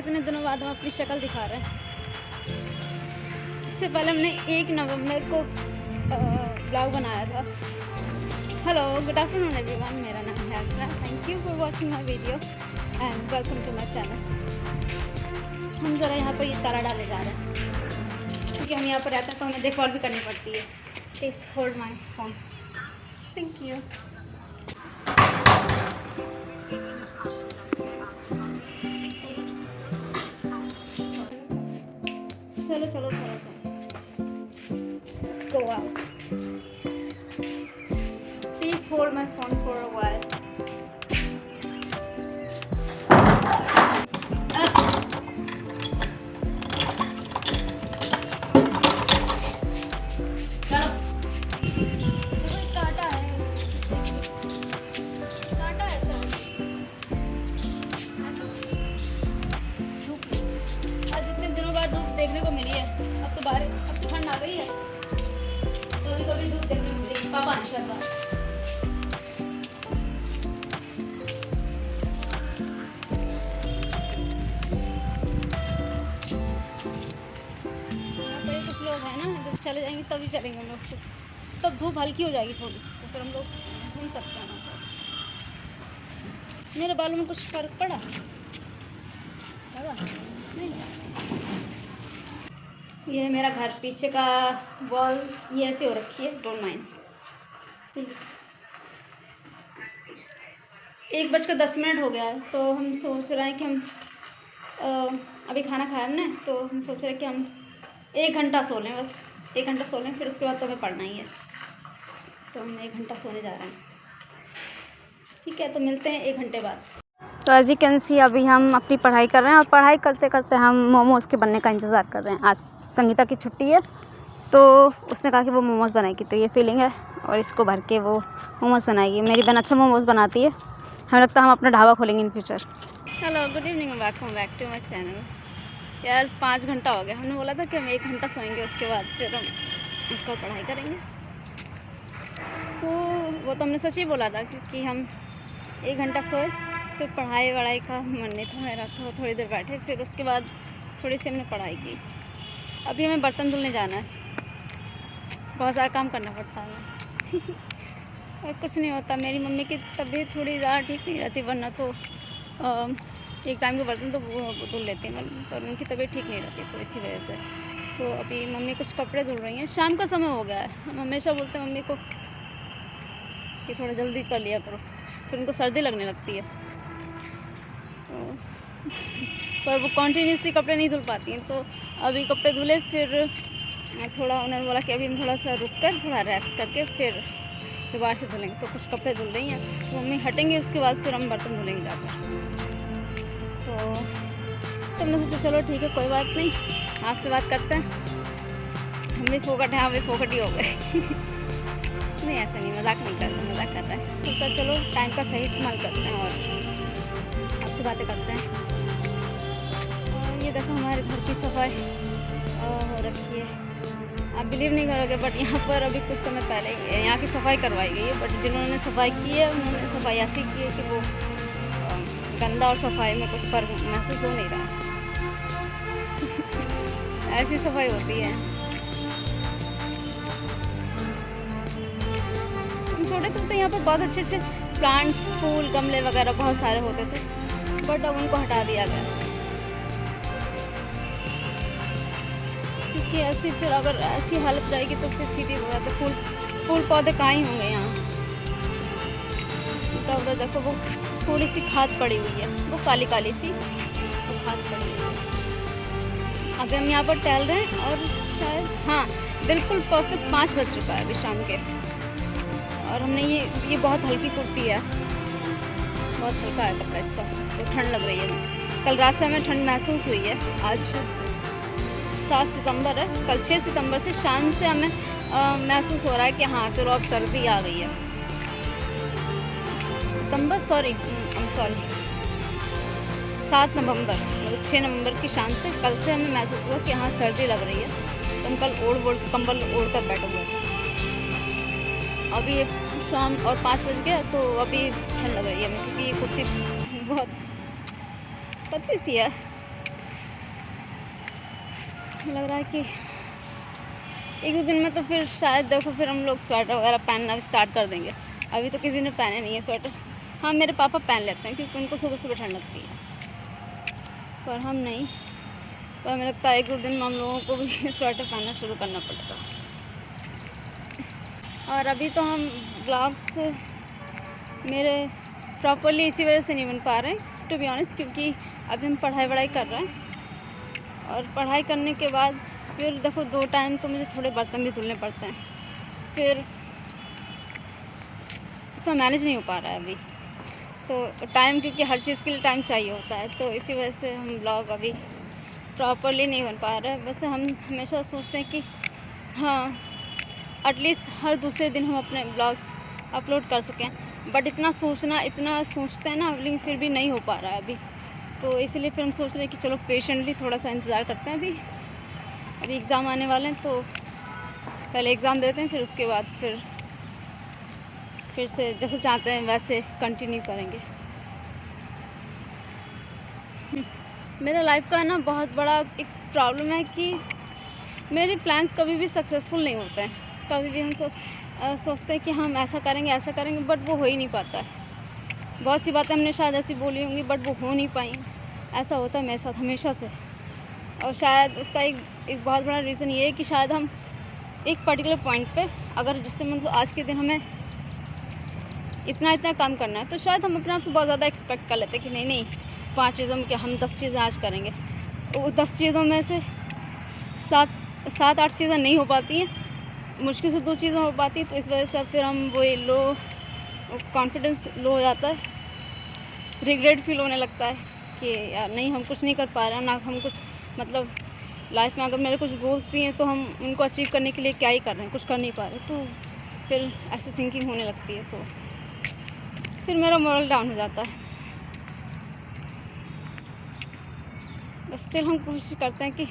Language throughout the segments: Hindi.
इतने दिनों बाद हम अपनी शक्ल दिखा रहे हैं। इससे पहले हमने 1 नवंबर को ब्लॉग बनाया था। हेलो, गुड आफ्टरनून एवरीवन, मेरा नाम है Akshara. Thank you for watching my video and welcome to my channel. हम ज़रा यहाँ पर ये ताला डाले जा रहे हैं क्योंकि हम यहाँ पर रहते हैं तो हमें देखभाल भी करनी पड़ती है। Please hold my phone, thank you. चलो चलो चलो चलो, let's go out. Please hold my phone for a while. चलो, देखो एक कांटा है, कांटा है शायद। धूप, आज इतने दिनों बाद धूप देखने को मिली है। अब तो ठंड आ गई है, कभी कभी धूप देखने को मिलेगी। पापा निशाता कुछ लोग हैं ना, जब चले जाएंगे तभी चलेंगे हम लोग। तब धूप हल्की हो जाएगी थोड़ी, तो फिर हम लोग घूम सकते हैं। मेरे बालों में कुछ फर्क पड़ा लगा नहीं? ये है मेरा घर, पीछे का वॉल ये ऐसे हो रखी है, डोंट माइंड प्लीज़। 1:10 हो गया है, तो हम सोच रहे हैं कि हम अभी खाना खाया हमने, तो हम सोच रहे हैं कि हम 1 घंटा सो लें, बस 1 घंटा सो लें, फिर उसके बाद तो हमें पढ़ना ही है। तो हम 1 घंटा सोने जा रहे हैं। ठीक है, तो मिलते हैं 1 घंटे बाद। तो एज यू कैन सी अभी हम अपनी पढ़ाई कर रहे हैं और पढ़ाई करते करते हम मोमोज़ के बनने का इंतज़ार कर रहे हैं। आज संगीता की छुट्टी है, तो उसने कहा कि वो मोमोज़ बनाएगी, तो ये फीलिंग है और इसको भर के वो मोमोज़ बनाएगी। मेरी बहन अच्छा मोमोज़ बनाती है, हमें लगता है हम अपना ढाबा खोलेंगे in future. Hello, good evening, welcome back to my channel. यार 5 घंटा हो गया, हमने बोला था कि हम 1 घंटा सोएंगे, उसके बाद फिर हम उसको पढ़ाई करेंगे। तो वो तो हमने सच ही बोला था, क्योंकि हम 1 घंटा सोए, फिर पढ़ाई का मन नहीं था मेरा, तो थोड़ी देर बैठे, फिर उसके बाद थोड़ी सी हमने पढ़ाई की। अभी हमें बर्तन धुलने जाना है, बहुत सारा काम करना पड़ता है और कुछ नहीं होता। मेरी मम्मी की तबीयत थोड़ी ज़्यादा ठीक नहीं रहती, वरना तो एक टाइम के बर्तन तो वो धुल लेती हैं, पर उनकी तबीयत ठीक नहीं रहती, तो इसी वजह से। तो अभी मम्मी कुछ कपड़े धुल रही हैं। शाम का समय हो गया है, हम हमेशा बोलते हैं मम्मी को कि थोड़ा जल्दी कर लिया करो, फिर उनको सर्दी लगने लगती है। तो पर वो कॉन्टीन्यूसली कपड़े नहीं धुल पाती हैं, तो अभी कपड़े धुले, फिर थोड़ा उन्होंने बोला कि अभी हम थोड़ा सा रुक कर थोड़ा रेस्ट करके फिर दोबारा से धुलेंगे। तो कुछ कपड़े धुल रही हैं, तो मम्मी हटेंगे, उसके बाद फिर हम बर्तन धुलेंगे जाकर। तो हमने सोचा चलो ठीक है, कोई बात नहीं, आपसे बात करते हैं। हम भी फोकट हैं, हम भी फोकट ही हो गए नहीं, ऐसा नहीं, मजाक नहीं करते, मजाक कर रहे हैं। सोचा चलो टाइम का सही इस्तेमाल करते हैं और आपसे बातें करते हैं। और ये देखो हमारे घर की सफाई हो रखी है। आप बिलीव नहीं करोगे, बट यहाँ पर अभी कुछ समय पहले यहाँ की सफाई करवाई गई है, बट जिन्होंने सफाई की है उन्होंने सफाई ऐसी की है कि वो गंदा और सफाई में कुछ फर्क महसूस हो नहीं रहा ऐसी सफाई होती है। छोटे थे तो यहाँ पर बहुत अच्छे अच्छे प्लांट्स, फूल, गमले वगैरह बहुत सारे होते थे, बट अब उनको हटा दिया गया, क्योंकि ऐसी फिर अगर ऐसी हालत रहेगी तो फिर सीधी बात है, फूल पौधे कहाँ ही होंगे यहाँ। तो उधर देखो वो थोड़ी सी खाद पड़ी हुई है, वो काली काली सी वो खाद पड़ी हुई है। अभी हम यहाँ पर टहल रहे हैं और शायद हाँ बिल्कुल परफेक्ट 5 बज चुका है अभी शाम के। और हमने ये बहुत हल्की कुर्ती है, बहुत हल्का है कपड़ा इसका, तो ठंड लग रही है। कल रात से हमें ठंड महसूस हुई है। आज 7 सितंबर है, कल 6 सितंबर से शाम से हमें महसूस हो रहा है कि हाँ चलो अब सर्दी आ गई है। सितंबर सॉरी 7 नवंबर मतलब 6 नवंबर की शाम से कल से हमें महसूस हुआ कि हाँ सर्दी लग रही है, तो हम कल कंबल ओढ़ कर बैठे हुए थे। अभी शाम और 5 बज गया, तो अभी ठंड लग रही है हमें, क्योंकि ये कुर्ती बहुत पतली सी है, लग रहा है कि एक दो दिन में तो फिर शायद देखो फिर हम लोग स्वेटर वगैरह पहनना स्टार्ट कर देंगे। अभी तो किसी ने पहने नहीं है स्वेटर। हाँ मेरे पापा पहन लेते हैं क्योंकि उनको सुबह सुबह ठंड लगती है, पर हम नहीं। तो हमें लगता है एक दो दिन में हम लोगों को भी स्वेटर पहनना शुरू करना पड़ेगा। और अभी तो हम ब्लॉग्स मेरे प्रॉपरली इसी वजह से नहीं बन पा रहे हैं टू बी ऑनेस्ट, क्योंकि अभी हम पढ़ाई कर रहे हैं और पढ़ाई करने के बाद फिर देखो 2 टाइम तो मुझे थोड़े बर्तन भी धुलने पड़ते हैं, फिर तो मैनेज नहीं हो पा रहा है अभी तो टाइम, क्योंकि हर चीज़ के लिए टाइम चाहिए होता है। तो इसी वजह से हम ब्लॉग अभी प्रॉपरली नहीं बन पा रहे हैं। वैसे हम हमेशा सोचते हैं कि हाँ एटलीस्ट हर दूसरे दिन हम अपने ब्लॉग्स अपलोड कर सकें, बट इतना सोचते हैं ना, लेकिन फिर भी नहीं हो पा रहा है अभी। तो इसीलिए फिर हम सोच रहे हैं कि चलो पेशेंटली थोड़ा सा इंतज़ार करते हैं। अभी एग्ज़ाम आने वाले हैं तो पहले एग्ज़ाम देते हैं, फिर उसके बाद फिर से जैसे चाहते हैं वैसे कंटिन्यू करेंगे। मेरा लाइफ का ना बहुत बड़ा एक प्रॉब्लम है कि मेरे प्लान्स कभी भी सक्सेसफुल नहीं होते हैं। कभी भी हम सोचते हैं कि हम ऐसा करेंगे, बट वो हो ही नहीं पाता है। बहुत सी बातें हमने शायद ऐसी बोली होंगी बट वो हो नहीं पाई। ऐसा होता है मेरे साथ हमेशा से, और शायद उसका एक बहुत बड़ा रीज़न ये है कि शायद हम एक पर्टिकुलर पॉइंट पे अगर जिससे मतलब आज के दिन हमें इतना काम करना है, तो शायद हम अपने आप से बहुत ज़्यादा एक्सपेक्ट कर लेते हैं कि नहीं 5 चीज़ों में क्या हम 10 चीज़ें आज करेंगे। वो 10 चीज़ों में से 7-8 चीज़ें नहीं हो पाती हैं, मुश्किल से 2 चीज़ें हो पाती हैं। तो इस वजह से फिर हम वो कॉन्फिडेंस लो हो जाता है, रिग्रेट फील होने लगता है कि यार नहीं हम कुछ नहीं कर पा रहे हैं, ना हम कुछ मतलब लाइफ में अगर मेरे कुछ गोल्स भी हैं तो हम उनको अचीव करने के लिए क्या ही कर रहे हैं, कुछ कर नहीं पा रहे। तो फिर ऐसी थिंकिंग होने लगती है, तो फिर मेरा मोरल डाउन हो जाता है। बस स्टिल हम कोशिश करते हैं कि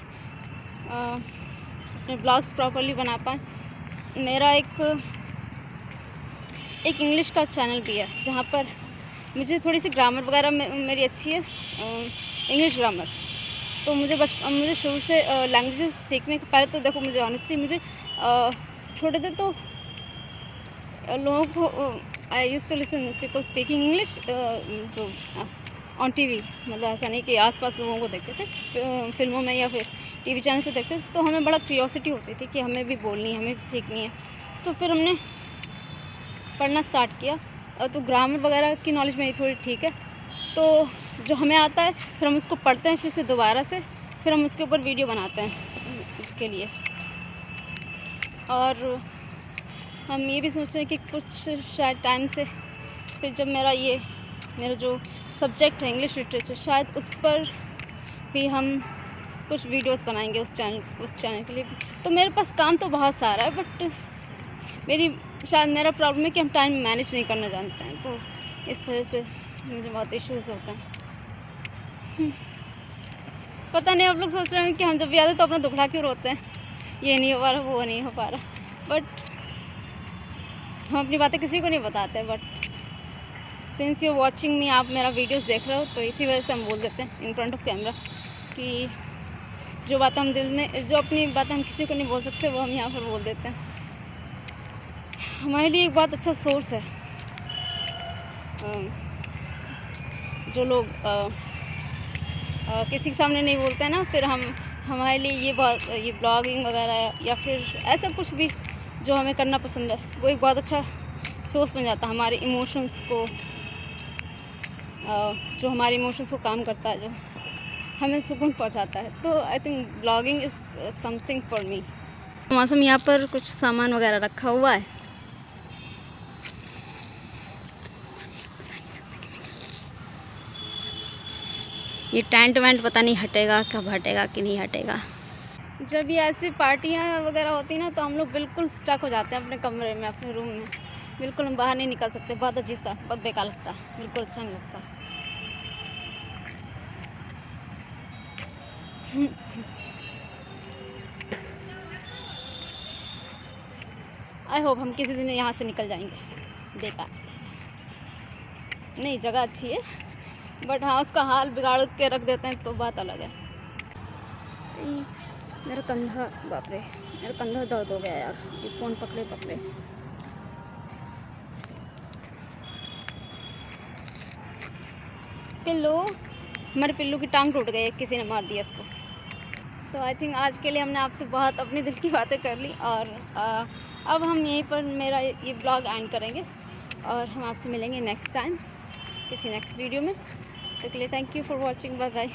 अपने ब्लॉग्स प्रॉपरली बना पाएँ। मेरा एक इंग्लिश का चैनल भी है जहाँ पर मुझे थोड़ी सी ग्रामर वगैरह मेरी अच्छी है, इंग्लिश ग्रामर। तो मुझे शुरू से लैंग्वेजेस सीखने के पहले तो देखो मुझे ऑनेस्टली मुझे छोटे थे तो लोगों को I used to listen people speaking English जो ऑन टीवी, मतलब ऐसा नहीं कि आसपास लोगों को देखते थे फिल्मों में या फिर टीवी चैनल पे देखते थे, तो हमें बड़ा क्यूरियोसिटी होती थी कि हमें भी बोलनी है, हमें भी सीखनी है। तो फिर हमने पढ़ना स्टार्ट किया, और तो ग्रामर वगैरह की नॉलेज मेरी थोड़ी ठीक है, तो जो हमें आता है फिर हम उसको पढ़ते हैं फिर से दोबारा से, फिर हम उसके ऊपर वीडियो बनाते हैं उसके लिए। और हम ये भी सोच रहे हैं कि कुछ शायद टाइम से फिर जब मेरा जो सब्जेक्ट है इंग्लिश लिटरेचर, शायद उस पर भी हम कुछ वीडियोस बनाएंगे उस चैनल के लिए। तो मेरे पास काम तो बहुत सारा है, बट मेरा प्रॉब्लम है कि हम टाइम मैनेज नहीं करना जानते हैं, तो इस वजह से मुझे बहुत इश्यूज़ होते हैं। पता नहीं आप लोग सोच रहे हैं कि हम जब भी आते तो अपना दुखड़ा क्यों रोते हैं, ये नहीं हो पा रहा वो नहीं हो पा रहा, बट हम अपनी बातें किसी को नहीं बताते। बट सिंस यू वॉचिंग मी, आप मेरा वीडियोस देख रहे हो, तो इसी वजह से हम बोल देते हैं इन फ्रंट ऑफ कैमरा कि जो बातें हम दिल में, जो अपनी बातें हम किसी को नहीं बोल सकते वो हम यहाँ पर बोल देते हैं। हमारे लिए एक बहुत अच्छा सोर्स है जो लोग किसी के सामने नहीं बोलते हैं ना, फिर हमारे लिए ये ब्लॉगिंग वगैरह या फिर ऐसा कुछ भी जो हमें करना पसंद है, वो एक बहुत अच्छा सोर्स बन जाता है हमारे इमोशंस को, जो हमारे इमोशंस को काम करता है, जो हमें सुकून पहुंचाता है। तो I think blogging is something for me. मौसम यहाँ पर कुछ सामान वगैरह रखा हुआ है, ये टेंट वेंट पता नहीं हटेगा, कब हटेगा कि नहीं हटेगा। जब ये ऐसी पार्टियाँ वगैरह होती ना, तो हम लोग बिल्कुल स्टक हो जाते हैं अपने कमरे में, अपने रूम में, बिल्कुल हम बाहर नहीं निकल सकते। बहुत अजीब सा, बहुत बेकार लगता है, बिल्कुल अच्छा नहीं लगता। आई होप हम किसी दिन यहाँ से निकल जाएंगे। बेकार नहीं, जगह अच्छी है, बट हाँ उसका हाल बिगाड़ के रख देते हैं तो बात अलग है। मेरा कंधा, बाप रे, मेरा कंधा दर्द हो गया यार, ये फ़ोन पकड़े पकड़े। पिल्लू, हमारे पिल्लू की टांग टूट गई है, किसी ने मार दिया इसको। तो आई थिंक आज के लिए हमने आपसे बहुत अपने दिल की बातें कर ली, और अब हम यहीं पर मेरा ये ब्लॉग एंड करेंगे, और हम आपसे मिलेंगे नेक्स्ट टाइम किसी नेक्स्ट वीडियो में। तो के लिए thank you for watching, bye bye.